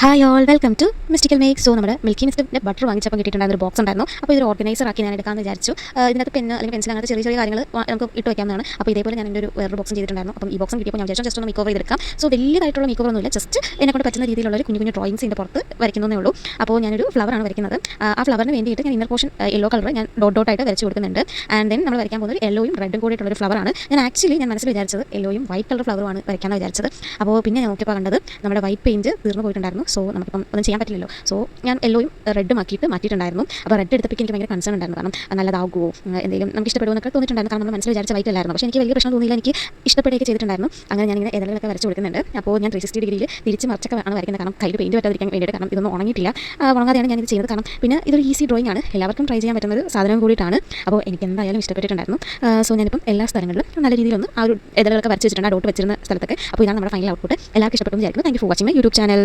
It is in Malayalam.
Hi all welcome to mystical make. So നമ്മുടെ മിൽക്കി മിസ്റ്റിൻ്റെ ബട്ടർ വാങ്ങിച്ചപ്പോൾ കിട്ടിയിട്ടുണ്ടായിരുന്ന ഒരു ബോക്സ് ഉണ്ടായിരുന്നു. അപ്പോൾ ഇതൊരു ഓർഗനൈസർ ആക്കി ഞാൻ എടുക്കാമെന്ന് വിചാരിച്ചു. ഇതിനകത്ത് പെൻ അല്ലെങ്കിൽ പെൻസിൽ അങ്ങനത്തെ ചെറിയ ചെറിയ കാര്യങ്ങൾ നമുക്ക് ഇട്ട് വയ്ക്കാവുന്നതാണ്. അപ്പോൾ ഇതേപോലെ ഞാൻ എൻ്റെ ഒരു വേറൊരു ബോക്സും ചെയ്തിട്ടുണ്ടായിരുന്നു. അപ്പോൾ ഈ ബോക്സും കിട്ടിയപ്പോൾ ഞാൻ വിചാരിച്ചു ജസ്റ്റ് ഒന്ന് മേക്ക് ഓവർ ചെയ്തെടുക്കാം. സോ വലിയതായിട്ടുള്ള മേക്ക് ഓവർ ഒന്നുമില്ല, ജസ്റ്റ് എന്നെക്കൊണ്ട് പറ്റുന്ന രീതിയിലുള്ള ഒരു കുഞ്ഞു കുഞ്ഞു ഡ്രോയിങ്സ് ഇതിൻ്റെ പുറത്ത് വരയ്ക്കുന്നതേ ഉള്ളൂ. അപ്പോൾ ഞാനൊരു ഫ്ലവറാണ് വരയ്ക്കുന്നത്. ആ ഫ്ലവറിന് വേണ്ടിയിട്ട് ഞാൻ ഇന്നർ പോർഷൻ യെല്ലോ കളർ ഞാൻ ഡോട്ടായിട്ട് വരച്ച് കൊടുക്കുന്നുണ്ട്. ആൻഡ് ദെൻ നമ്മൾ വരയ്ക്കാൻ പോകുന്നത് യെല്ലോയും റെഡും കൂടിയിട്ടുള്ള ഒരു ഫ്ലവറാണ്. ഞാൻ മനസ്സിൽ വിചാരിച്ചത് യെല്ലോയും വൈറ്റ് കളർ ഫ്ലവറുമാണ് വരയ്ക്കാമെന്ന് വിചാരിച്ചത്. അപ്പോൾ പിന്നെ ഞാൻ നോക്കിയപ്പോൾ കണ്ടത് നമ്മുടെ വൈറ്റ് പെയിൻറ്റ് തീർന്നു പോയിട്ടുണ്ടായിരുന്നു. സോ നമുക്കിപ്പം ഒന്നും ചെയ്യാൻ പറ്റില്ലല്ലോ. സോ ഞാൻ യെല്ലോയും റെഡും ആക്കിയിട്ട് മാറ്റിയിട്ടുണ്ടായിരുന്നു. അപ്പോൾ റെഡ് എടുത്തപ്പോൾ എനിക്ക് ഭയങ്കര കൺസേൺ ഉണ്ടായിരുന്നു, കാരണം നല്ലതാകുമോ, എന്തെങ്കിലും നമുക്ക് ഇഷ്ടപ്പെടുമെന്നൊക്കെ തോന്നിയിട്ടുണ്ടായിരുന്നു. കാരണം നമ്മൾ മനസ്സിൽ വിചാരിച്ച വൈറ്റ് അല്ലായിരുന്നു. പക്ഷേ എനിക്ക് വലിയ പ്രശ്നം തോന്നിയില്ല, എനിക്ക് ഇഷ്ടപ്പെടുകയൊക്കെ ചെയ്തിട്ടുണ്ടായിരുന്നു. അങ്ങനെ ഞാനിങ്ങനെ ഇതളൊക്കെ വരച്ച് കൊടുക്കുന്നുണ്ട്. അപ്പോൾ ഞാൻ 360 ഡിഗ്രിയിൽ തിരിച്ച് മറിച്ചൊക്കെ ആണ് വരയ്ക്കുന്നത്, കാരണം കയ്യിൽ പെയിൻറ്റ് പറ്റാതിരിക്കാൻ വേണ്ടിയിട്ട്. കാരണം ഇതൊന്നും ഉണങ്ങിയിട്ടില്ല, ഉണങ്ങാതെയാണ് ഞാനിത് ചെയ്യുന്നത്. കാരണം പിന്നെ ഇതൊരു ഈസി ഡ്രോയിങ് ആണ്, എല്ലാവർക്കും ട്രൈ ചെയ്യാൻ പറ്റുന്ന ഒരു സാധനം കൂടിയിട്ടാണ്. അപ്പോൾ എനിക്ക് എന്തായാലും ഇഷ്ടപ്പെട്ടിട്ടുണ്ടായിരുന്നു. സോ ഞാനിപ്പം എല്ലാ സ്ഥലങ്ങളിലും നല്ല രീതിയിലൊന്ന് ആ ഒരു ഇതളൊക്കെ വരച്ച് വെച്ചിട്ടുണ്ട്, ആ ഡോട്ട് വെച്ചിരുന്ന സ്ഥലത്തൊക്കെ. അപ്പോൾ ഇതാണ് നമ്മുടെ ഫൈനൽ ഔട്ട്പുട്ട്. എല്ലാവർക്കും ഇഷ്ടപ്പെട്ടു എന്ന് വിചാരിക്കുന്നു. Thank you for watching my YouTube channel.